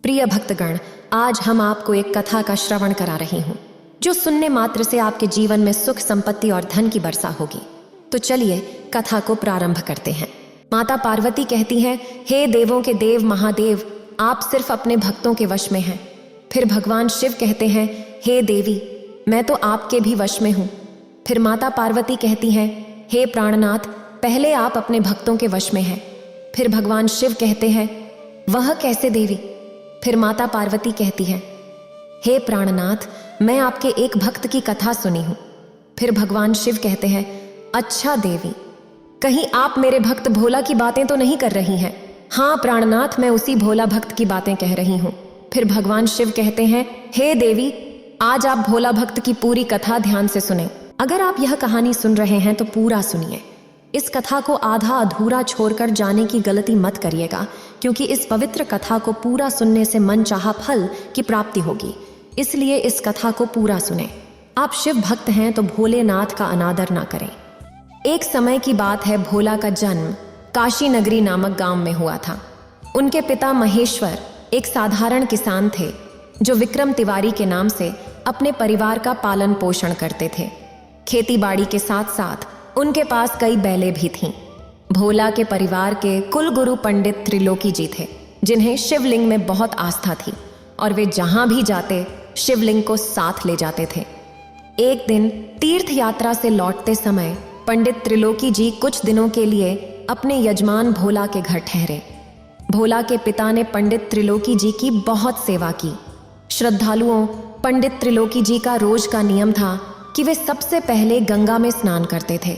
प्रिय भक्तगण, आज हम आपको एक कथा का श्रवण करा रही हूँ जो सुनने मात्र से आपके जीवन में सुख, संपत्ति और धन की वर्षा होगी। तो चलिए कथा को प्रारंभ करते हैं। माता पार्वती कहती हैं, हे देवों के देव महादेव, आप सिर्फ अपने भक्तों के वश में हैं। फिर भगवान शिव कहते हैं, हे देवी, मैं तो आपके भी वश में हूँ। फिर माता पार्वती कहती हैं, हे प्राणनाथ, पहले आप अपने भक्तों के वश में हैं। फिर भगवान शिव कहते हैं, वह कैसे देवी? फिर माता पार्वती कहती है, हे प्राणनाथ, मैं आपके एक भक्त की कथा सुनी हूं। फिर भगवान शिव कहते हैं, अच्छा देवी, कहीं आप मेरे भक्त भोला की बातें तो नहीं कर रही हैं? हाँ प्राणनाथ, मैं उसी भोला भक्त की बातें कह रही हूं। फिर भगवान शिव कहते हैं, हे देवी, आज आप भोला भक्त की पूरी कथा ध्यान से सुने। अगर आप यह कहानी सुन रहे हैं तो पूरा सुनिए। इस कथा को आधा अधूरा छोड़कर जाने की गलती मत करिएगा, क्योंकि इस पवित्र कथा को पूरा सुनने से मनचाहा फल की प्राप्ति होगी। इसलिए इस कथा को पूरा सुने। आप शिव भक्त हैं तो भोलेनाथ का अनादर ना करें। एक समय की बात है, भोला का जन्म काशी नगरी नामक गांव में हुआ था। उनके पिता महेश्वर एक साधारण किसान थे जो विक्रम तिवारी के नाम से अपने परिवार का पालन पोषण करते थे। खेती बाड़ी के साथ साथ उनके पास कई बैलें भी थीं। भोला के परिवार के कुल गुरु पंडित त्रिलोकी जी थे, जिन्हें शिवलिंग में बहुत आस्था थी और वे जहां भी जाते शिवलिंग को साथ ले जाते थे। एक दिन तीर्थ यात्रा से लौटते समय पंडित त्रिलोकी जी कुछ दिनों के लिए अपने यजमान भोला के घर ठहरे। भोला के पिता ने पंडित त्रिलोकी जी की बहुत सेवा की। श्रद्धालुओं, पंडित त्रिलोकी जी का रोज का नियम था कि वे सबसे पहले गंगा में स्नान करते थे।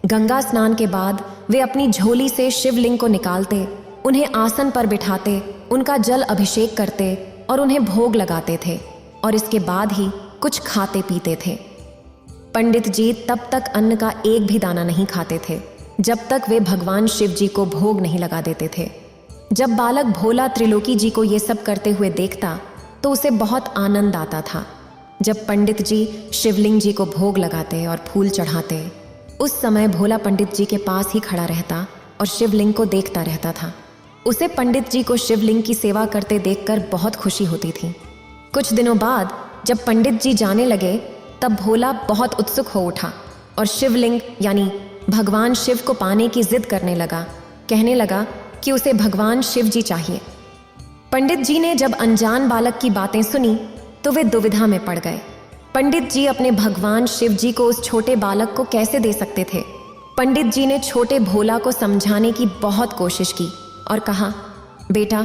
गंगा स्नान के बाद वे अपनी झोली से शिवलिंग को निकालते, उन्हें आसन पर बिठाते, उनका जल अभिषेक करते और उन्हें भोग लगाते थे, और इसके बाद ही कुछ खाते पीते थे। पंडित जी तब तक अन्न का एक भी दाना नहीं खाते थे जब तक वे भगवान शिव जी को भोग नहीं लगा देते थे। जब बालक भोला त्रिलोकी जी को ये सब करते हुए देखता तो उसे बहुत आनंद आता था। जब पंडित जी शिवलिंग जी को भोग लगाते और फूल चढ़ाते, उस समय भोला पंडित जी के पास ही खड़ा रहता और शिवलिंग को देखता रहता था। उसे पंडित जी को शिवलिंग की सेवा करते देखकर बहुत खुशी होती थी। कुछ दिनों बाद जब पंडित जी जाने लगे तब भोला बहुत उत्सुक हो उठा और शिवलिंग यानी भगवान शिव को पाने की जिद करने लगा। कहने लगा कि उसे भगवान शिव जी चाहिए। पंडित जी ने जब अनजान बालक की बातें सुनी तो वे दुविधा में पड़ गए। पंडित जी अपने भगवान शिव जी को उस छोटे बालक को कैसे दे सकते थे? पंडित जी ने छोटे भोला को समझाने की बहुत कोशिश की और कहा, बेटा,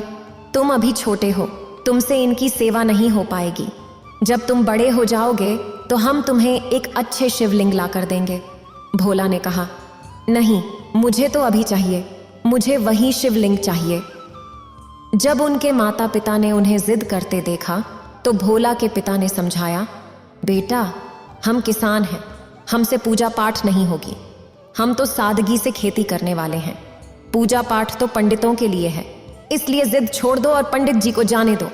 तुम अभी छोटे हो, तुमसे इनकी सेवा नहीं हो पाएगी। जब तुम बड़े हो जाओगे तो हम तुम्हें एक अच्छे शिवलिंग ला कर देंगे। भोला ने कहा, नहीं, मुझे तो अभी चाहिए, मुझे वही शिवलिंग चाहिए। जब उनके माता पिता ने उन्हें जिद करते देखा तो भोला के पिता ने समझाया, बेटा, हम किसान हैं, हमसे पूजा पाठ नहीं होगी। हम तो सादगी से खेती करने वाले हैं। पूजा पाठ तो पंडितों के लिए है, इसलिए जिद छोड़ दो और पंडित जी को जाने दो।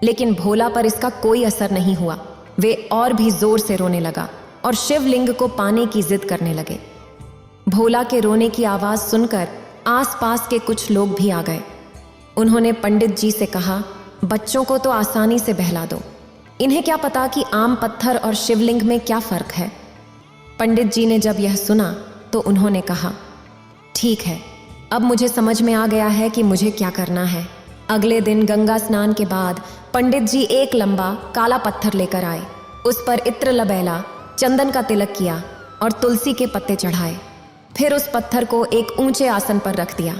लेकिन भोला पर इसका कोई असर नहीं हुआ। वे और भी जोर से रोने लगा और शिवलिंग को पाने की जिद करने लगे। भोला के रोने की आवाज सुनकर आसपास के कुछ लोग भी आ गए। उन्होंने पंडित जी से कहा, बच्चों को तो आसानी से बहला दो, इन्हें क्या पता कि आम पत्थर और शिवलिंग में क्या फर्क है। पंडित जी ने जब यह सुना तो उन्होंने कहा, ठीक है, अब मुझे समझ में आ गया है कि मुझे क्या करना है। अगले दिन गंगा स्नान के बाद पंडित जी एक लंबा काला पत्थर लेकर आए। उस पर इत्र लबैला, चंदन का तिलक किया और तुलसी के पत्ते चढ़ाए। फिर उस पत्थर को एक ऊंचे आसन पर रख दिया।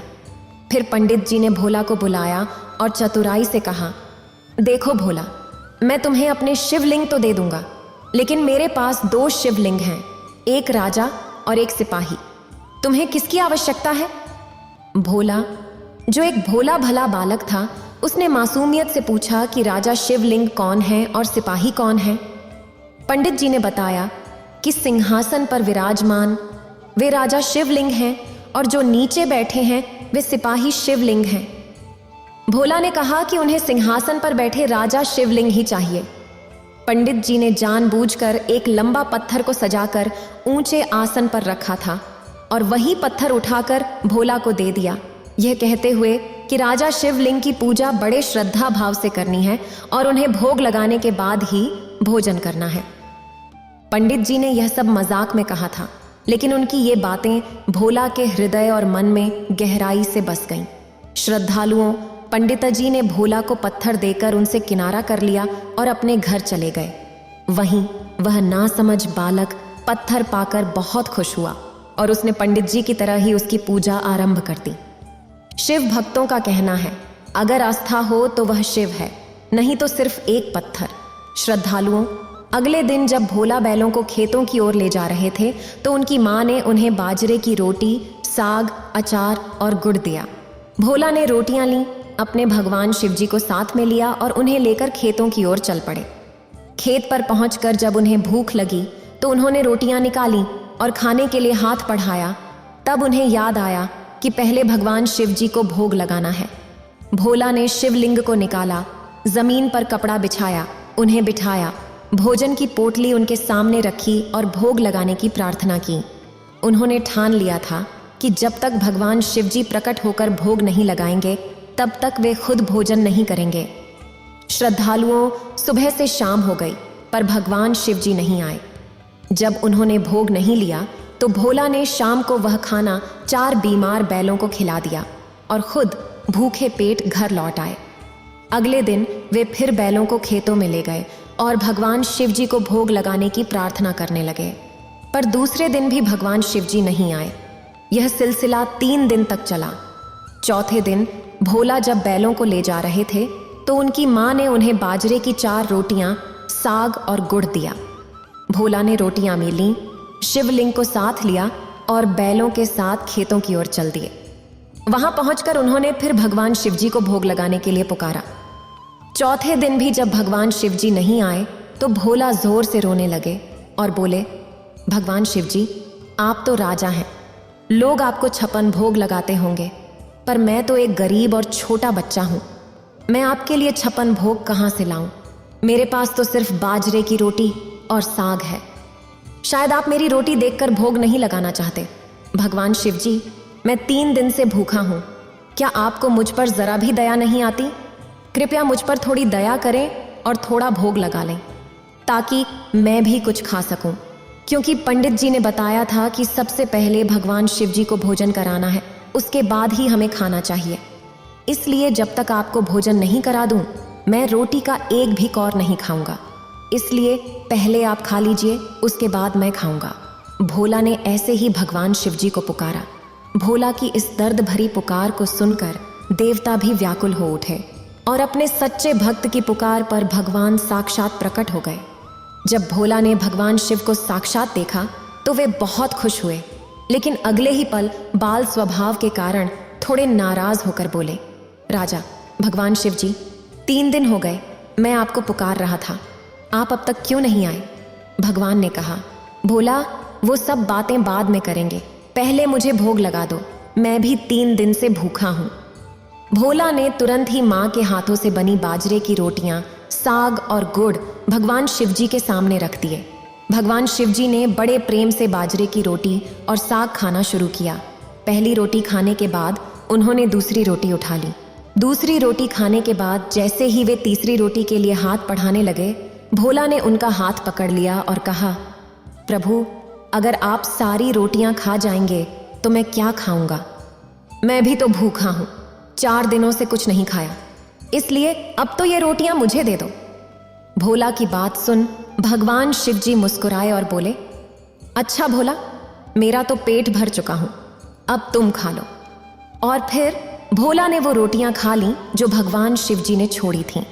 फिर पंडित जी ने भोला को बुलाया और चतुराई से कहा, देखो भोला, मैं तुम्हें अपने शिवलिंग तो दे दूंगा, लेकिन मेरे पास 2 शिवलिंग हैं, एक राजा और एक सिपाही। तुम्हें किसकी आवश्यकता है? भोला, जो एक भोला भला बालक था, उसने मासूमियत से पूछा कि राजा शिवलिंग कौन है और सिपाही कौन है। पंडित जी ने बताया कि सिंहासन पर विराजमान वे राजा शिवलिंग हैं और जो नीचे बैठे हैं वे सिपाही शिवलिंग हैं। भोला ने कहा कि उन्हें सिंहासन पर बैठे राजा शिवलिंग ही चाहिए। पंडित जी ने जानबूझकर एक लंबा पत्थर को सजाकर ऊंचे आसन पर रखा था और वही पत्थर उठाकर भोला को दे दिया, यह कहते हुए कि राजा शिवलिंग की पूजा बड़े श्रद्धा भाव से करनी है और उन्हें भोग लगाने के बाद ही भोजन करना है। पंडित जी ने यह सब मजाक में कहा था, लेकिन उनकी ये बातें भोला के हृदय और मन में गहराई से बस गईं। श्रद्धालुओं पंडित जी ने भोला को पत्थर देकर उनसे किनारा कर लिया और अपने घर चले गए। वहीं वह नासमझ बालक पत्थर पाकर बहुत खुश हुआ और उसने पंडित जी की तरह ही उसकी पूजा आरंभ कर दी। शिव भक्तों का कहना है, अगर आस्था हो तो वह शिव है, नहीं तो सिर्फ एक पत्थर। श्रद्धालुओं अगले दिन जब भोला बैलों को खेतों की ओर ले जा रहे थे तो उनकी माँ ने उन्हें बाजरे की रोटी, साग, अचार और गुड़ दिया। भोला ने रोटियां लीं, अपने भगवान शिव जी को साथ में लिया और उन्हें लेकर खेतों की ओर चल पड़े। खेत पर पहुंचकर जब उन्हें भूख लगी तो उन्होंने रोटियां निकाली और खाने के लिए हाथ बढ़ाया। तब उन्हें याद आया कि पहले भगवान शिव जी को भोग लगाना है। भोला ने शिवलिंग को निकाला, जमीन पर कपड़ा बिछाया, उन्हें बिठाया, भोजन की पोटली उनके सामने रखी और भोग लगाने की प्रार्थना की। उन्होंने ठान लिया था कि जब तक भगवान शिव जी प्रकट होकर भोग नहीं लगाएंगे तब तक वे खुद भोजन नहीं करेंगे। श्रद्धालुओं सुबह से शाम हो गई पर भगवान शिव जी नहीं आए। जब उन्होंने भोग नहीं लिया तो भोला ने शाम को वह खाना 4 बीमार बैलों को खिला दिया और खुद भूखे पेट घर लौट आए। अगले दिन वे फिर बैलों को खेतों में ले गए और भगवान शिव जी को भोग लगाने की प्रार्थना करने लगे। पर दूसरे दिन भी भगवान शिव जी नहीं आए। यह सिलसिला 3 दिन तक चला। चौथे दिन भोला जब बैलों को ले जा रहे थे तो उनकी माँ ने उन्हें बाजरे की 4 रोटियां, साग और गुड़ दिया। भोला ने रोटियां में लीं, शिवलिंग को साथ लिया और बैलों के साथ खेतों की ओर चल दिए। वहां पहुंचकर उन्होंने फिर भगवान शिव जी को भोग लगाने के लिए पुकारा। चौथे दिन भी जब भगवान शिव जी नहीं आए तो भोला जोर से रोने लगे और बोले, भगवान शिव जी आप तो राजा हैं, लोग आपको 56 भोग लगाते होंगे, पर मैं तो एक गरीब और छोटा बच्चा हूं। मैं आपके लिए 56 भोग कहां से लाऊं? मेरे पास तो सिर्फ बाजरे की रोटी और साग है। शायद आप मेरी रोटी देखकर भोग नहीं लगाना चाहते। भगवान शिव जी मैं 3 दिन से भूखा हूं, क्या आपको मुझ पर जरा भी दया नहीं आती? कृपया मुझ पर थोड़ी दया करें और थोड़ा भोग लगा लें ताकि मैं भी कुछ खा सकूं, क्योंकि पंडित जी ने बताया था कि सबसे पहले भगवान शिव जी को भोजन कराना है, उसके बाद ही हमें खाना चाहिए। इसलिए जब तक आपको भोजन नहीं करा दूं, मैं रोटी का एक भी कौर नहीं खाऊंगा। इसलिए पहले आप खा लीजिए, उसके बाद मैं खाऊंगा। भोला ने ऐसे ही भगवान शिव जी को पुकारा। भोला की इस दर्द भरी पुकार को सुनकर देवता भी व्याकुल हो उठे और अपने सच्चे भक्त की पुकार पर भगवान साक्षात प्रकट हो गए। जब भोला ने भगवान शिव को साक्षात देखा तो वे बहुत खुश हुए, लेकिन अगले ही पल बाल स्वभाव के कारण थोड़े नाराज होकर बोले, राजा भगवान शिव जी 3 दिन हो गए मैं आपको पुकार रहा था, आप अब तक क्यों नहीं आए? भगवान ने कहा, भोला वो सब बातें बाद में करेंगे, पहले मुझे भोग लगा दो, मैं भी 3 दिन से भूखा हूं। भोला ने तुरंत ही माँ के हाथों से बनी बाजरे की रोटियां, साग और गुड़ भगवान शिव जी के सामने रख दिए। भगवान शिव जी ने बड़े प्रेम से बाजरे की रोटी और साग खाना शुरू किया। पहली रोटी खाने के बाद उन्होंने दूसरी रोटी उठा ली। दूसरी रोटी खाने के बाद जैसे ही वे तीसरी रोटी के लिए हाथ बढ़ाने लगे, भोला ने उनका हाथ पकड़ लिया और कहा, प्रभु अगर आप सारी रोटियां खा जाएंगे तो मैं क्या खाऊंगा? मैं भी तो भूखा हूं, 4 दिनों से कुछ नहीं खाया, इसलिए अब तो ये रोटियां मुझे दे दो। भोला की बात सुन भगवान शिव जी मुस्कुराए और बोले, अच्छा भोला, मेरा तो पेट भर चुका हूं, अब तुम खा लो। और फिर भोला ने वो रोटियां खा लीं जो भगवान शिव जी ने छोड़ी थीं।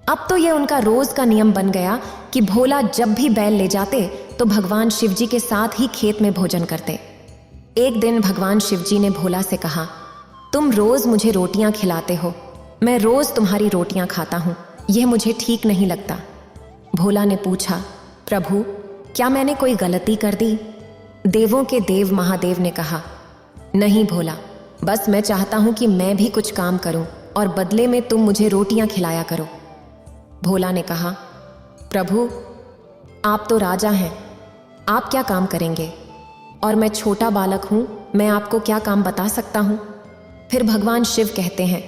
अब तो ये उनका रोज का नियम बन गया कि भोला जब भी बैल ले जाते तो भगवान शिव जी के साथ ही खेत में भोजन करते। एक दिन भगवान शिव जी ने भोला से कहा, तुम रोज मुझे रोटियां खिलाते हो, मैं रोज तुम्हारी रोटियां खाता हूं, यह मुझे ठीक नहीं लगता। भोला ने पूछा, प्रभु क्या मैंने कोई गलती कर दी? देवों के देव महादेव ने कहा, नहीं भोला, बस मैं चाहता हूं कि मैं भी कुछ काम करूं और बदले में तुम मुझे रोटियां खिलाया करो। भोला ने कहा, प्रभु आप तो राजा हैं, आप क्या काम करेंगे? और मैं छोटा बालक हूं, मैं आपको क्या काम बता सकता हूं? फिर भगवान शिव कहते हैं,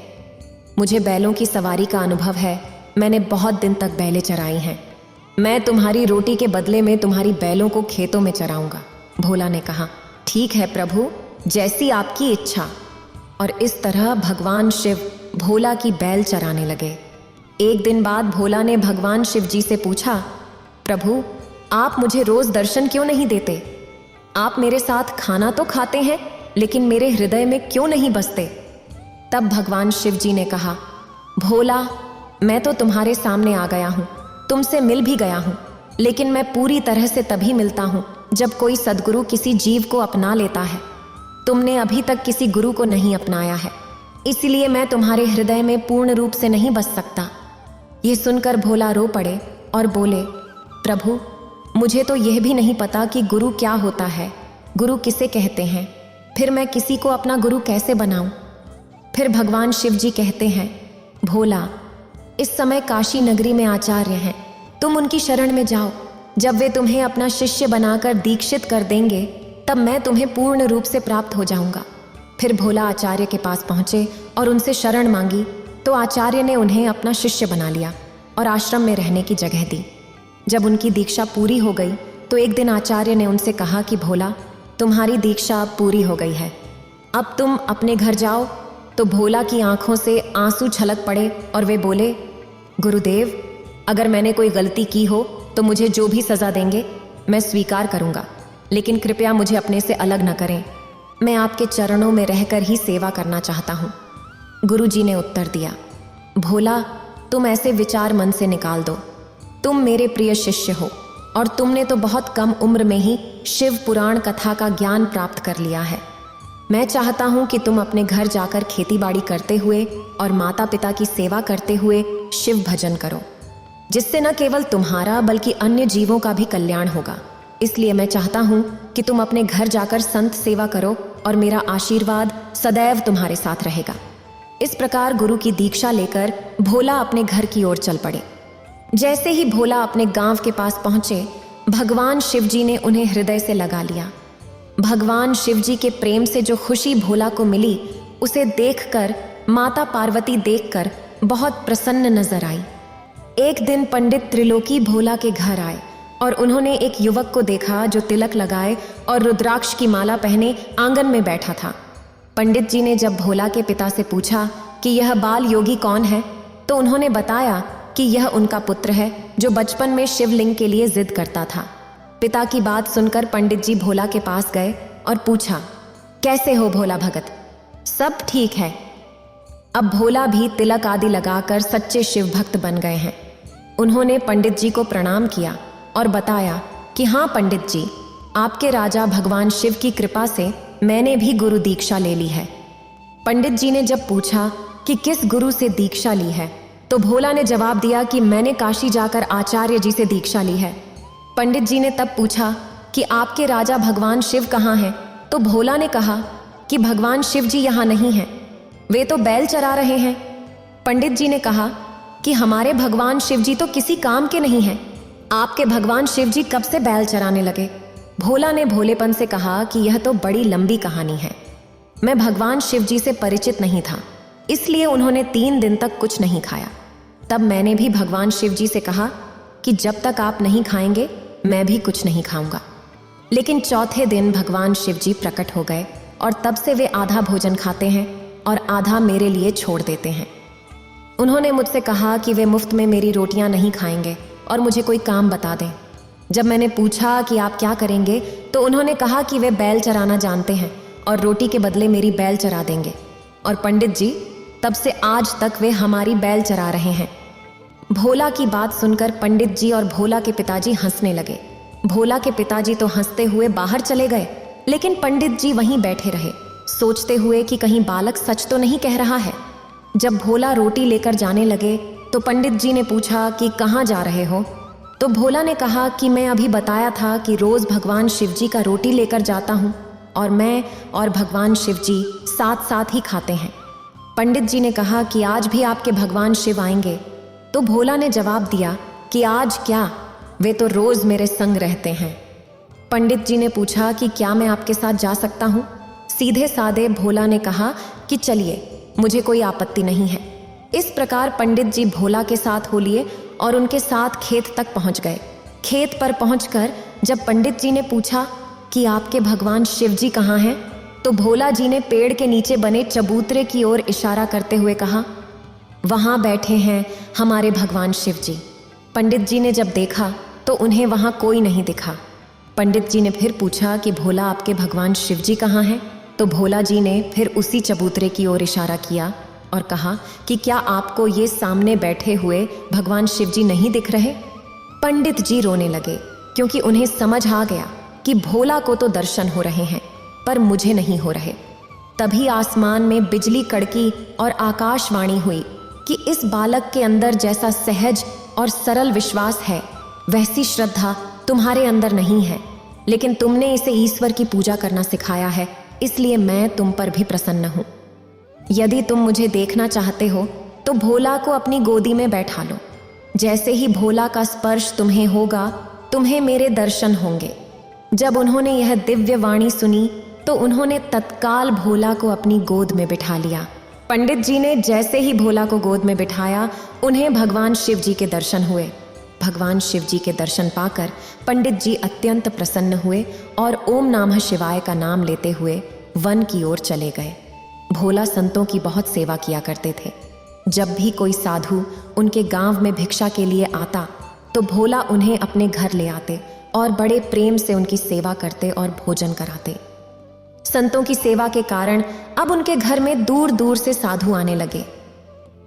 मुझे बैलों की सवारी का अनुभव है, मैंने बहुत दिन तक बैलें चराई हैं। मैं तुम्हारी रोटी के बदले में तुम्हारी बैलों को खेतों में चराऊंगा। भोला ने कहा, ठीक है प्रभु, जैसी आपकी इच्छा। और इस तरह भगवान शिव भोला की बैल चराने लगे। एक दिन बाद भोला ने भगवान शिव जी से पूछा, प्रभु, आप मुझे रोज दर्शन क्यों नहीं देते? आप मेरे साथ खाना तो खाते हैं, लेकिन मेरे हृदय में क्यों नहीं बसते? तब भगवान शिव जी ने कहा, भोला, मैं तो तुम्हारे सामने आ गया हूँ, तुमसे मिल भी गया हूँ, लेकिन मैं पूरी तरह से तभी मिलता हूँ जब कोई सद्गुरु किसी जीव को अपना लेता है। तुमने अभी तक किसी गुरु को नहीं अपनाया है, इसलिए मैं तुम्हारे हृदय में पूर्ण रूप से नहीं बस सकता। ये सुनकर भोला रो पड़े और बोले, प्रभु, मुझे तो यह भी नहीं पता कि गुरु क्या होता है, गुरु किसे कहते हैं, फिर मैं किसी को अपना गुरु कैसे बनाऊं? फिर भगवान शिव जी कहते हैं, भोला, इस समय काशी नगरी में आचार्य हैं, तुम उनकी शरण में जाओ। जब वे तुम्हें अपना शिष्य बनाकर दीक्षित कर देंगे, तब मैं तुम्हें पूर्ण रूप से प्राप्त हो जाऊंगा। फिर भोला आचार्य के पास पहुंचे और उनसे शरण मांगी, तो आचार्य ने उन्हें अपना शिष्य बना लिया और आश्रम में रहने की जगह दी। जब उनकी दीक्षा पूरी हो गई तो एक दिन आचार्य ने उनसे कहा कि भोला, तुम्हारी दीक्षा अब पूरी हो गई है, अब तुम अपने घर जाओ। तो भोला की आंखों से आंसू छलक पड़े और वे बोले, गुरुदेव, अगर मैंने कोई गलती की हो तो मुझे जो भी सज़ा देंगे मैं स्वीकार करूंगा, लेकिन कृपया मुझे अपने से अलग न करें। मैं आपके चरणों में रहकर ही सेवा करना चाहता हूँ। गुरुजी ने उत्तर दिया, भोला, तुम ऐसे विचार मन से निकाल दो। तुम मेरे प्रिय शिष्य हो और तुमने तो बहुत कम उम्र में ही शिव पुराण कथा का ज्ञान प्राप्त कर लिया है। मैं चाहता हूँ कि तुम अपने घर जाकर खेतीबाड़ी करते हुए और माता पिता की सेवा करते हुए शिव भजन करो, जिससे न केवल तुम्हारा बल्कि अन्य जीवों का भी कल्याण होगा। इसलिए मैं चाहता हूँ कि तुम अपने घर जाकर संत सेवा करो और मेरा आशीर्वाद सदैव तुम्हारे साथ रहेगा। इस प्रकार गुरु की दीक्षा लेकर भोला अपने घर की ओर चल पड़े। जैसे ही भोला अपने गांव के पास पहुंचे, भगवान शिव जी ने उन्हें हृदय से लगा लिया। भगवान शिव जी के प्रेम से जो खुशी भोला को मिली, उसे देखकर माता पार्वती देखकर बहुत प्रसन्न नजर आई। एक दिन पंडित त्रिलोकी भोला के घर आए और उन्होंने एक युवक को देखा जो तिलक लगाए और रुद्राक्ष की माला पहने आंगन में बैठा था। पंडित जी ने जब भोला के पिता से पूछा कि यह बाल योगी कौन है, तो उन्होंने बताया कि यह उनका पुत्र है जो बचपन में शिवलिंग के लिए जिद करता था। पिता की बात सुनकर पंडित जी भोला के पास गए और पूछा, कैसे हो भोला भगत? सब ठीक है। अब भोला भी तिलक आदि लगाकर सच्चे शिव भक्त बन गए हैं। उन्होंने पंडित जी को प्रणाम किया और बताया कि हाँ पंडित जी, आपके राजा भगवान शिव की कृपा से मैंने भी गुरु दीक्षा ले ली है। पंडित जी ने जब पूछा कि किस गुरु से दीक्षा ली है, तो भोला ने जवाब दिया कि मैंने काशी जाकर आचार्य जी से दीक्षा ली है। पंडित जी ने तब पूछा कि आपके राजा भगवान शिव कहाँ हैं, तो भोला ने कहा कि भगवान शिव जी यहाँ नहीं हैं, वे तो बैल चरा रहे हैं। पंडित जी ने कहा कि हमारे भगवान शिव जी तो किसी काम के नहीं हैं, आपके भगवान शिव जी कब से बैल चराने लगे? भोला ने भोलेपन से कहा कि यह तो बड़ी लंबी कहानी है, मैं भगवान शिव जी से परिचित नहीं था, इसलिए उन्होंने 3 दिन तक कुछ नहीं खाया। तब मैंने भी भगवान शिव जी से कहा कि जब तक आप नहीं खाएंगे मैं भी कुछ नहीं खाऊंगा। लेकिन चौथे दिन भगवान शिव जी प्रकट हो गए और तब से वे आधा भोजन खाते हैं और आधा मेरे लिए छोड़ देते हैं। उन्होंने मुझसे कहा कि वे मुफ्त में मेरी रोटियां नहीं खाएंगे और मुझे कोई काम बता दें। जब मैंने पूछा कि आप क्या करेंगे, तो उन्होंने कहा कि वे बैल चराना जानते हैं और रोटी के बदले मेरी बैल चरा देंगे। और पंडित जी, तब से आज तक वे हमारी बैल चरा रहे हैं। भोला की बात सुनकर पंडित जी और भोला के पिताजी हंसने लगे। भोला के पिताजी तो हंसते हुए बाहर चले गए, लेकिन पंडित जी वहीं बैठे रहे, सोचते हुए कि कहीं बालक सच तो नहीं कह रहा है। जब भोला रोटी लेकर जाने लगे तो पंडित जी ने पूछा कि कहाँ जा रहे हो? तो भोला ने कहा कि मैं अभी बताया था कि रोज भगवान शिव जी का रोटी लेकर जाता हूँ और मैं और भगवान शिव जी साथ साथ ही खाते हैं। पंडित जी ने कहा कि आज भी आपके भगवान शिव आएंगे? तो भोला ने जवाब दिया कि आज क्या, वे तो रोज मेरे संग रहते हैं। पंडित जी ने पूछा कि क्या मैं आपके साथ जा सकता हूँ? सीधे सादे भोला ने कहा कि चलिए, मुझे कोई आपत्ति नहीं है। इस प्रकार पंडित जी भोला के साथ हो लिए और उनके साथ खेत तक पहुंच गए। खेत पर पहुंचकर जब पंडित जी ने पूछा कि आपके भगवान शिव जी कहाँ हैं, तो भोला जी ने पेड़ के नीचे बने चबूतरे की ओर इशारा करते हुए कहा, वहाँ बैठे हैं हमारे भगवान शिव जी। पंडित जी ने जब देखा तो उन्हें वहाँ कोई नहीं दिखा। पंडित जी ने फिर पूछा कि भोला, आपके भगवान शिव जी कहाँ हैं? तो भोला जी ने फिर उसी चबूतरे की ओर इशारा किया और कहा कि क्या आपको ये सामने बैठे हुए भगवान शिव जी नहीं दिख रहे? पंडित जी रोने लगे, क्योंकि उन्हें समझ आ गया कि भोला को तो दर्शन हो रहे हैं पर मुझे नहीं हो रहे। तभी आसमान में बिजली कड़की और आकाशवाणी हुई कि इस बालक के अंदर जैसा सहज और सरल विश्वास है, वैसी श्रद्धा तुम्हारे अंदर नहीं है, लेकिन तुमने इसे ईश्वर की पूजा करना सिखाया है, इसलिए मैं तुम पर भी प्रसन्न हूँ। यदि तुम मुझे देखना चाहते हो तो भोला को अपनी गोदी में बैठा लो। जैसे ही भोला का स्पर्श तुम्हें होगा, तुम्हें मेरे दर्शन होंगे। जब उन्होंने यह दिव्य वाणी सुनी तो उन्होंने तत्काल भोला को अपनी गोद में बिठा लिया। पंडित जी ने जैसे ही भोला को गोद में बिठाया, उन्हें भगवान शिव जी के दर्शन हुए। भगवान शिव जी के दर्शन पाकर पंडित जी अत्यंत प्रसन्न हुए और ओम नमः शिवाय का नाम लेते हुए वन की ओर चले गए। भोला संतों की बहुत सेवा किया करते थे। जब भी कोई साधु उनके गांव में भिक्षा के लिए आता तो भोला उन्हें अपने घर ले आते और बड़े प्रेम से उनकी सेवा करते और भोजन कराते। संतों की सेवा के कारण अब उनके घर में दूर दूर से साधु आने लगे।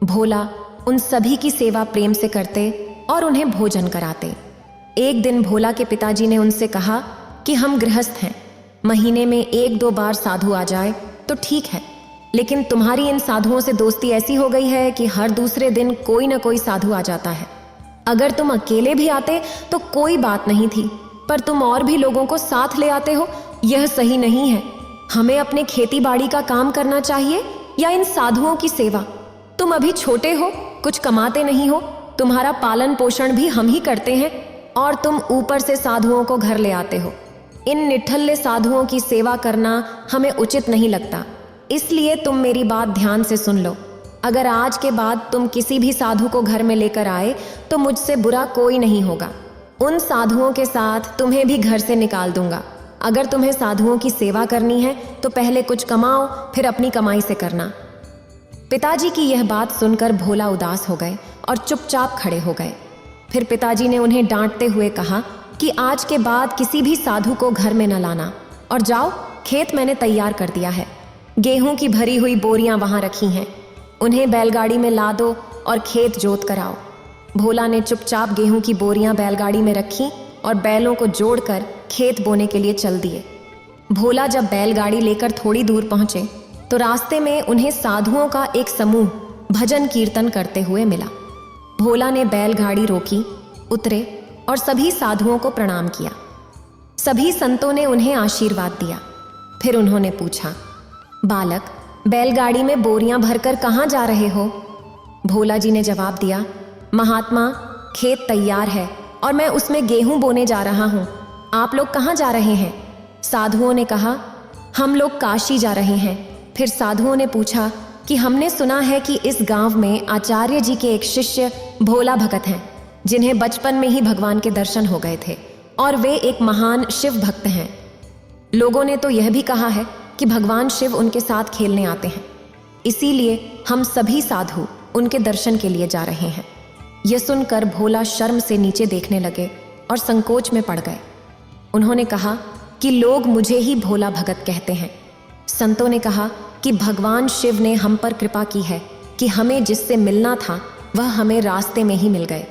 भोला उन सभी की सेवा प्रेम से करते और उन्हें भोजन कराते। एक दिन भोला के पिताजी ने उनसे कहा कि हम गृहस्थ हैं, महीने में 1-2 बार साधु आ जाए तो ठीक है, लेकिन तुम्हारी इन साधुओं से दोस्ती ऐसी हो गई है कि हर दूसरे दिन कोई न कोई साधु आ जाता है। अगर तुम अकेले भी आते तो कोई बात नहीं थी, पर तुम और भी लोगों को साथ ले आते हो, यह सही नहीं है। हमें अपने खेती बाड़ी का काम करना चाहिए या इन साधुओं की सेवा? तुम अभी छोटे हो, कुछ कमाते नहीं हो, तुम्हारा पालन पोषण भी हम ही करते हैं और तुम ऊपर से साधुओं को घर ले आते हो। इन निठल्ले साधुओं की सेवा करना हमें उचित नहीं लगता, इसलिए तुम मेरी बात ध्यान से सुन लो। अगर आज के बाद तुम किसी भी साधु को घर में लेकर आए तो मुझसे बुरा कोई नहीं होगा। उन साधुओं के साथ तुम्हें भी घर से निकाल दूंगा। अगर तुम्हें साधुओं की सेवा करनी है तो पहले कुछ कमाओ, फिर अपनी कमाई से करना। पिताजी की यह बात सुनकर भोला उदास हो गए और चुपचाप खड़े हो गए। फिर पिताजी ने उन्हें डांटते हुए कहा कि आज के बाद किसी भी साधु को घर में न लाना, और जाओ, खेत मैंने तैयार कर दिया है। गेहूं की भरी हुई बोरियां वहां रखी हैं, उन्हें बैलगाड़ी में ला दो और खेत जोत कर आओ। भोला ने चुपचाप गेहूं की बोरियां बैलगाड़ी में रखी और बैलों को जोड़कर खेत बोने के लिए चल दिए। भोला जब बैलगाड़ी लेकर थोड़ी दूर पहुंचे तो रास्ते में उन्हें साधुओं का एक समूह भजन कीर्तन करते हुए मिला। भोला ने बैलगाड़ी रोकी, उतरे और सभी साधुओं को प्रणाम किया। सभी संतों ने उन्हें आशीर्वाद दिया। फिर उन्होंने पूछा, बालक, बैलगाड़ी में बोरियां भरकर कहाँ जा रहे हो? भोला जी ने जवाब दिया, महात्मा, खेत तैयार है और मैं उसमें गेहूं बोने जा रहा हूँ। आप लोग कहाँ जा रहे हैं? साधुओं ने कहा, हम लोग काशी जा रहे हैं। फिर साधुओं ने पूछा कि हमने सुना है कि इस गांव में आचार्य जी के एक शिष्य भोला भगत हैं, जिन्हें बचपन में ही भगवान के दर्शन हो गए थे और वे एक महान शिव भक्त हैं। लोगों ने तो यह भी कहा है कि भगवान शिव उनके साथ खेलने आते हैं, इसीलिए हम सभी साधु उनके दर्शन के लिए जा रहे हैं। यह सुनकर भोला शर्म से नीचे देखने लगे और संकोच में पड़ गए। उन्होंने कहा कि लोग मुझे ही भोला भगत कहते हैं। संतों ने कहा कि भगवान शिव ने हम पर कृपा की है कि हमें जिससे मिलना था वह हमें रास्ते में ही मिल गए।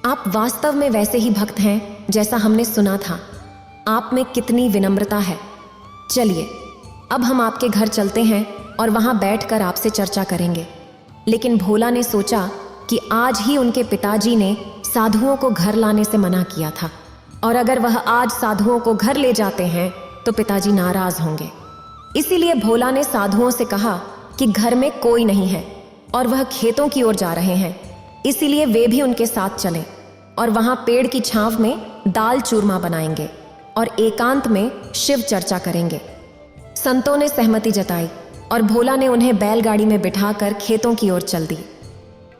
आप वास्तव में वैसे ही भक्त हैं जैसा हमने सुना था। आप में कितनी विनम्रता है। चलिए, अब हम आपके घर चलते हैं और वहां बैठकर आपसे चर्चा करेंगे। लेकिन भोला ने सोचा कि आज ही उनके पिताजी ने साधुओं को घर लाने से मना किया था, और अगर वह आज साधुओं को घर ले जाते हैं तो पिताजी नाराज होंगे। इसीलिए भोला ने साधुओं से कहा कि घर में कोई नहीं है और वह खेतों की ओर जा रहे हैं, इसीलिए वे भी उनके साथ चलें और वहां पेड़ की छांव में दाल चूरमा बनाएंगे और एकांत में शिव चर्चा करेंगे। संतों ने सहमति जताई और भोला ने उन्हें बैलगाड़ी में बिठाकर खेतों की ओर चल दी।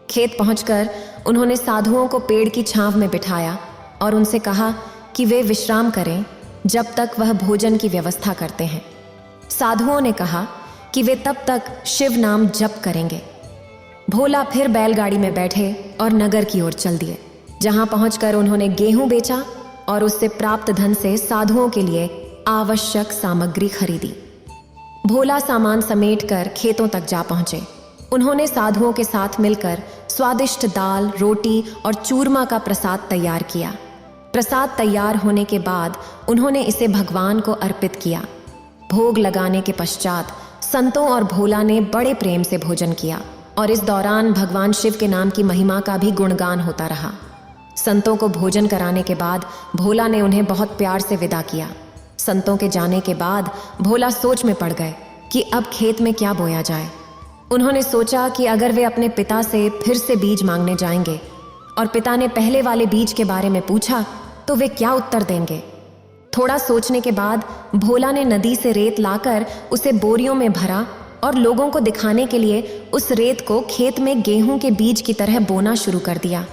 खेत पहुंचकर उन्होंने साधुओं को पेड़ की छांव में बिठाया और उनसे कहा कि वे विश्राम करें जब तक वह भोजन की व्यवस्था करते हैं। साधुओं ने कहा कि वे तब तक शिव नाम जप करेंगे। भोला फिर बैलगाड़ी में बैठे और नगर की ओर चल दिए, जहां पहुंचकर उन्होंने गेहूं बेचा और उससे प्राप्त धन से साधुओं के लिए आवश्यक सामग्री खरीदी। भोला सामान समेटकर खेतों तक जा पहुंचे। उन्होंने साधुओं के साथ मिलकर स्वादिष्ट दाल, रोटी और चूरमा का प्रसाद तैयार किया। प्रसाद तैयार होने के बाद उन्होंने इसे भगवान को अर्पित किया। भोग लगाने के पश्चात संतों और भोला ने बड़े प्रेम से भोजन किया और इस दौरान भगवान शिव के नाम की महिमा का भी गुणगान होता रहा। संतों को भोजन कराने के बाद भोला ने उन्हें बहुत प्यार से विदा किया। संतों के जाने के बाद भोला सोच में पड़ गए कि अब खेत में क्या बोया जाए। उन्होंने सोचा कि अगर वे अपने पिता से फिर से बीज मांगने जाएंगे और पिता ने पहले वाले बीज के बारे में पूछा तो वे क्या उत्तर देंगे। थोड़ा सोचने के बाद भोला ने नदी से रेत लाकर उसे बोरियों में भरा और लोगों को दिखाने के लिए उस रेत को खेत में गेहूं के बीज की तरह बोना शुरू कर दिया।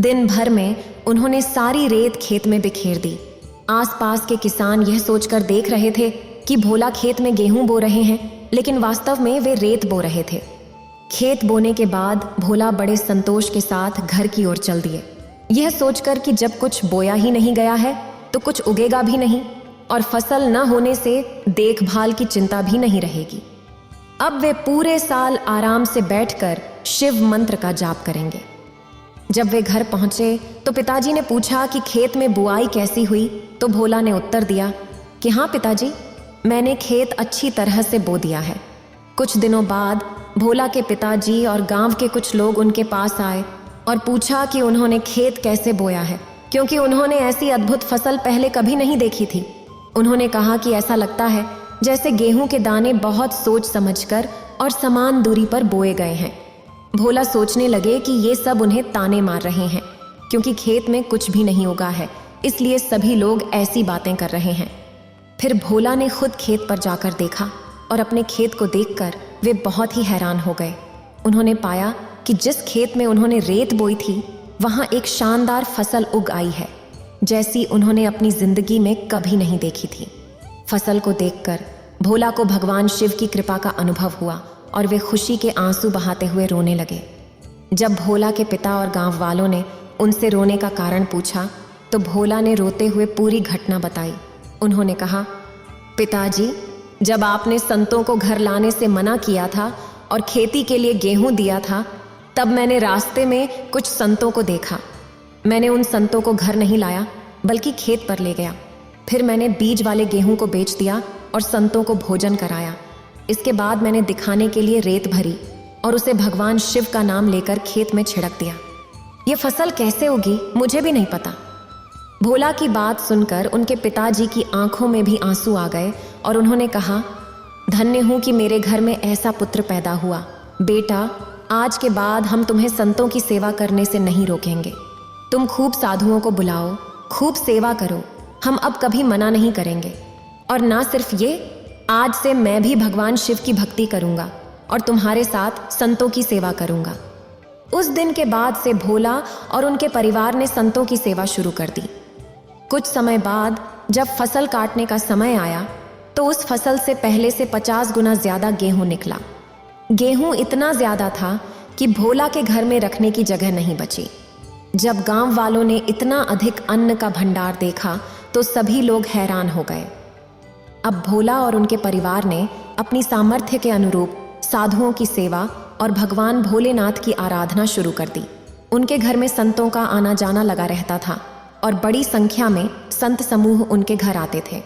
दिन भर में उन्होंने सारी रेत खेत में बिखेर दी। आसपास के किसान यह सोचकर देख रहे थे कि भोला खेत में गेहूं बो रहे हैं, लेकिन वास्तव में वे रेत बो रहे थे। खेत बोने के बाद भोला बड़े संतोष के साथ घर की ओर चल दिए, यह सोचकर कि जब कुछ बोया ही नहीं गया है तो कुछ उगेगा भी नहीं और फसल न होने से देखभाल की चिंता भी नहीं रहेगी। अब वे पूरे साल आराम से बैठकर शिव मंत्र का जाप करेंगे। जब वे घर पहुंचे तो पिताजी ने पूछा कि खेत में बुआई कैसी हुई, तो भोला ने उत्तर दिया कि हाँ पिताजी, मैंने खेत अच्छी तरह से बो दिया है। कुछ दिनों बाद भोला के पिताजी और गांव के कुछ लोग उनके पास आए और पूछा कि उन्होंने खेत कैसे बोया है, क्योंकि उन्होंने ऐसी अद्भुत फसल पहले कभी नहीं देखी थी। उन्होंने कहा कि ऐसा लगता है जैसे गेहूं के दाने बहुत सोच समझकर और समान दूरी पर बोए गए हैं। भोला सोचने लगे कि ये सब उन्हें ताने मार रहे हैं, क्योंकि खेत में कुछ भी नहीं उगा है, इसलिए सभी लोग ऐसी बातें कर रहे हैं। फिर भोला ने खुद खेत पर जाकर देखा और अपने खेत को देखकर वे बहुत ही हैरान हो गए। उन्होंने पाया कि जिस खेत में उन्होंने रेत बोई थी वहां एक शानदार फसल उग आई है, जैसी उन्होंने अपनी जिंदगी में कभी नहीं देखी थी। फसल को देखकर भोला को भगवान शिव की कृपा का अनुभव हुआ और वे खुशी के आंसू बहाते हुए रोने लगे। जब भोला के पिता और गांव वालों ने उनसे रोने का कारण पूछा तो भोला ने रोते हुए पूरी घटना बताई। उन्होंने कहा, पिताजी, जब आपने संतों को घर लाने से मना किया था और खेती के लिए गेहूं दिया था, तब मैंने रास्ते में कुछ संतों को देखा। मैंने उन संतों को घर नहीं लाया बल्कि खेत पर ले गया। फिर मैंने बीज वाले गेहूं को बेच दिया और संतों को भोजन कराया। इसके बाद मैंने दिखाने के लिए रेत भरी और उसे भगवान शिव का नाम लेकर खेत में छिड़क दिया। ये फसल कैसे उगी मुझे भी नहीं पता। भोला की बात सुनकर उनके पिताजी की आंखों में भी आंसू आ गए और उन्होंने कहा, धन्य हूं कि मेरे घर में ऐसा पुत्र पैदा हुआ। बेटा, आज के बाद हम तुम्हें संतों की सेवा करने से नहीं रोकेंगे। तुम खूब साधुओं को बुलाओ, खूब सेवा करो, हम अब कभी मना नहीं करेंगे। और ना सिर्फ ये, आज से मैं भी भगवान शिव की भक्ति करूंगा और तुम्हारे साथ संतों की सेवा करूंगा। उस दिन के बाद से भोला और उनके परिवार ने संतों की सेवा शुरू कर दी। कुछ समय बाद जब फसल काटने का समय आया तो उस फसल से पहले से 50 गुना ज्यादा गेहूं निकला। गेहूं इतना ज्यादा था कि भोला के घर में रखने की जगह नहीं बची। जब गांव वालों ने इतना अधिक अन्न का भंडार देखा तो सभी लोग हैरान हो गए। अब भोला और उनके परिवार ने अपनी सामर्थ्य के अनुरूप साधुओं की सेवा और भगवान भोलेनाथ की आराधना शुरू कर दी। उनके घर में संतों का आना जाना लगा रहता था और बड़ी संख्या में संत समूह उनके घर आते थे।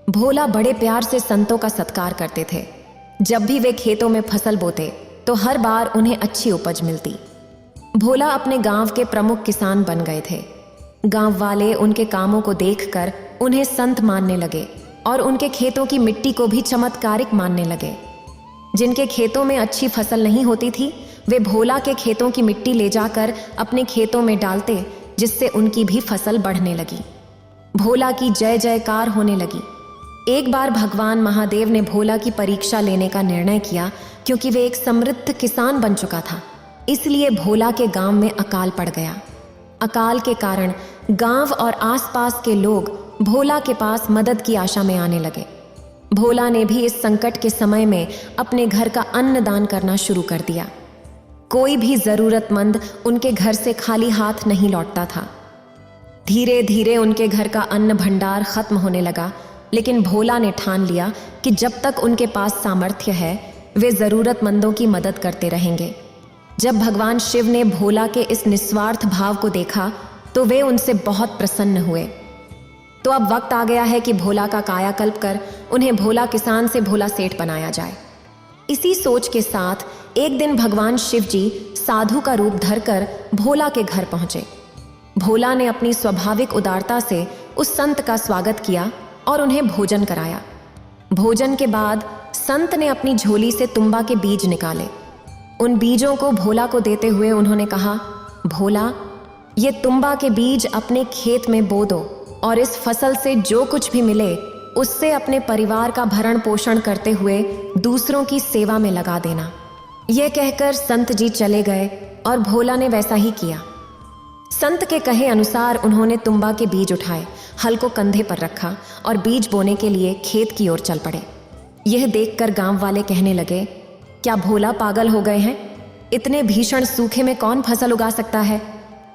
भोला बड़े प्यार से संतों का सत्कार करते थे। जब भी वे खेतों में फसल बोते तो हर बार उन्हें अच्छी उपज मिलती। भोला अपने गांव के प्रमुख किसान बन गए थे। गांव वाले उनके कामों को देखकर उन्हें संत मानने लगे और उनके खेतों की मिट्टी को भी चमत्कारिक मानने लगे। जिनके खेतों में अच्छी फसल नहीं होती थी वे भोला के खेतों की मिट्टी ले जाकर अपने खेतों में डालते, जिससे उनकी भी फसल बढ़ने लगी। भोला की जय जयकार होने लगी। एक बार भगवान महादेव ने भोला की परीक्षा लेने का निर्णय किया, क्योंकि वे एक समृद्ध किसान बन चुका था। इसलिए भोला के गांव में अकाल पड़ गया। अकाल के कारण गांव और आसपास के लोग भोला के पास मदद की आशा में आने लगे। भोला ने भी इस संकट के समय में अपने घर का अन्न दान करना शुरू कर दिया। कोई भी जरूरतमंद उनके घर से खाली हाथ नहीं लौटता था। धीरे धीरे उनके घर का अन्न भंडार खत्म होने लगा, लेकिन भोला ने ठान लिया कि जब तक उनके पास सामर्थ्य है वे जरूरतमंदों की मदद करते रहेंगे। जब भगवान शिव ने भोला के इस निस्वार्थ भाव को देखा तो वे उनसे बहुत प्रसन्न हुए। तो अब वक्त आ गया है कि भोला का कायाकल्प कर उन्हें भोला किसान से भोला सेठ बनाया जाए। इसी सोच के साथ एक दिन भगवान शिव जी साधु का रूप धरकर भोला के घर पहुंचे। भोला ने अपनी स्वाभाविक उदारता से उस संत का स्वागत किया और उन्हें भोजन कराया। भोजन के बाद संत ने अपनी झोली से तुम्बा के बीज निकाले। उन बीजों को भोला को देते हुए उन्होंने कहा, भोला, ये तुम्बा के बीज अपने खेत में बो दो और इस फसल से जो कुछ भी मिले उससे अपने परिवार का भरण पोषण करते हुए दूसरों की सेवा में लगा देना। यह कहकर संत जी चले गए और भोला ने वैसा ही किया। संत के कहे अनुसार उन्होंने तुम्बा के बीज उठाए, हल को कंधे पर रखा और बीज बोने के लिए खेत की ओर चल पड़े। यह देखकर गांव वाले कहने लगे, क्या भोला पागल हो गए हैं? इतने भीषण सूखे में कौन फसल उगा सकता है?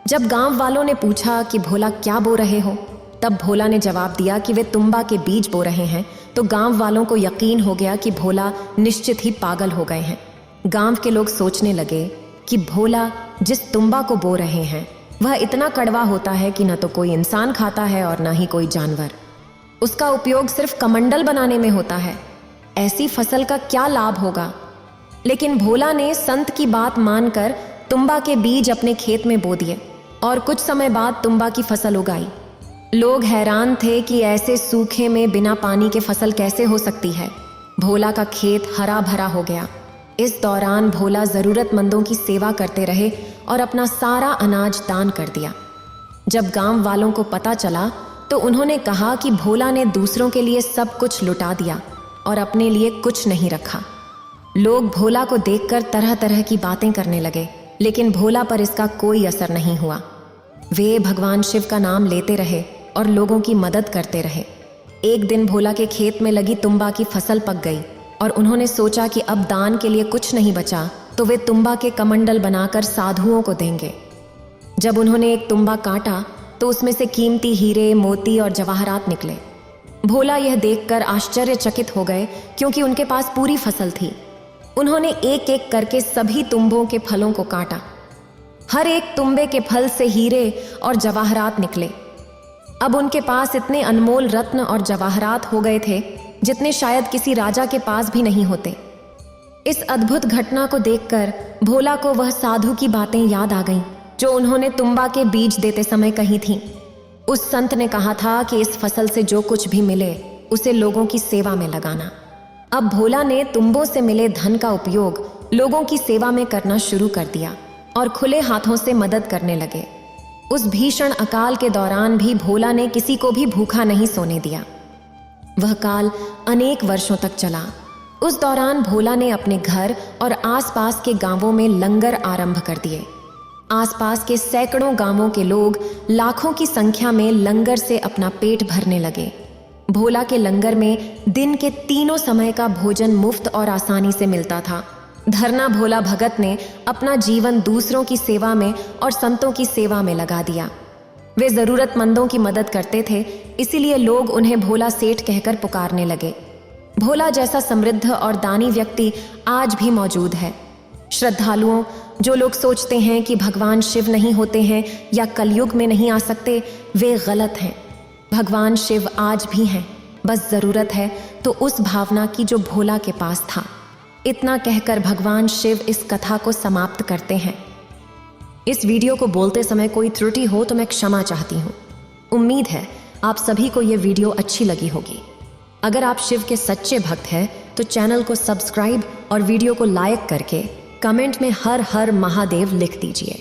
जब गांव वालों ने पूछा कि भोला क्या बो रहे हो, तब भोला ने जवाब दिया कि वे तुम्बा के बीज बो रहे हैं। तो गांव वालों को यकीन हो गया कि भोला निश्चित ही पागल हो गए हैं। गांव के लोग सोचने लगे कि भोला जिस तुम्बा को बो रहे हैं वह इतना कड़वा होता है कि न तो कोई इंसान खाता है और न ही कोई जानवर। उसका उपयोग सिर्फ कमंडल बनाने में होता है। ऐसी फसल का क्या लाभ होगा? लेकिन भोला ने संत की बात मानकर तुम्बा के बीज अपने खेत में बो दिए और कुछ समय बाद तुम्बा की फसल उगाई। लोग हैरान थे कि ऐसे सूखे में बिना पानी के फसल कैसे हो सकती है। भोला का खेत हरा भरा हो गया। इस दौरान भोला जरूरतमंदों की सेवा करते रहे और अपना सारा अनाज दान कर दिया। जब गांव वालों को पता चला तो उन्होंने कहा कि भोला ने दूसरों के लिए सब कुछ लुटा दिया और अपने लिए कुछ नहीं रखा। लोग भोला को देखकर तरह तरह की बातें करने लगे, लेकिन भोला पर इसका कोई असर नहीं हुआ। वे भगवान शिव का नाम लेते रहे और लोगों की मदद करते रहे। एक दिन भोला के खेत में लगी तुम्बा की फसल पक गई और उन्होंने सोचा कि अब दान के लिए कुछ नहीं बचा तो वे तुम्बा के कमंडल बनाकर साधुओं को देंगे। जब उन्होंने एक तुम्बा काटा तो उसमें से कीमती हीरे, मोती और जवाहरात निकले। भोला यह देखकर आश्चर्यचकित हो गए, क्योंकि उनके पास पूरी फसल थी। उन्होंने एक एक करके सभी तुम्बों के फलों को काटा। हर एक तुम्बे के फल से हीरे और जवाहरात निकले। अब उनके पास इतने अनमोल रत्न और जवाहरात हो गए थे जितने शायद किसी राजा के पास भी नहीं होते। इस अद्भुत घटना को देखकर भोला को वह साधु की बातें याद आ गईं जो उन्होंने तुम्बा के बीज देते समय कही थीं। उस संत ने कहा था कि इस फसल से जो कुछ भी मिले उसे लोगों की सेवा में लगाना। अब भोला ने तुम्बों से मिले धन का उपयोग लोगों की सेवा में करना शुरू कर दिया और खुले हाथों से मदद करने लगे। उस भीषण अकाल के दौरान भी भोला ने किसी को भी भूखा नहीं सोने दिया। वह काल अनेक वर्षों तक चला। उस दौरान भोला ने अपने घर और आसपास के गांवों में लंगर आरंभ कर दिए। आसपास के सैकड़ों गांवों के लोग लाखों की संख्या में लंगर से अपना पेट भरने लगे। भोला के लंगर में दिन के तीनों समय का भोजन मुफ्त और आसानी से मिलता था। धरना भोला भगत ने अपना जीवन दूसरों की सेवा में और संतों की सेवा में लगा दिया। वे जरूरतमंदों की मदद करते थे, इसीलिए लोग उन्हें भोला सेठ कहकर पुकारने लगे। भोला जैसा समृद्ध और दानी व्यक्ति आज भी मौजूद है। श्रद्धालुओं, जो लोग सोचते हैं कि भगवान शिव नहीं होते हैं या कलयुग में नहीं आ सकते, वे गलत हैं। भगवान शिव आज भी हैं, बस जरूरत है तो उस भावना की जो भोला के पास था। इतना कहकर भगवान शिव इस कथा को समाप्त करते हैं। इस वीडियो को बोलते समय कोई त्रुटि हो तो मैं क्षमा चाहती हूँ। उम्मीद है आप सभी को यह वीडियो अच्छी लगी होगी। अगर आप शिव के सच्चे भक्त हैं तो चैनल को सब्सक्राइब और वीडियो को लाइक करके कमेंट में हर हर महादेव लिख दीजिए।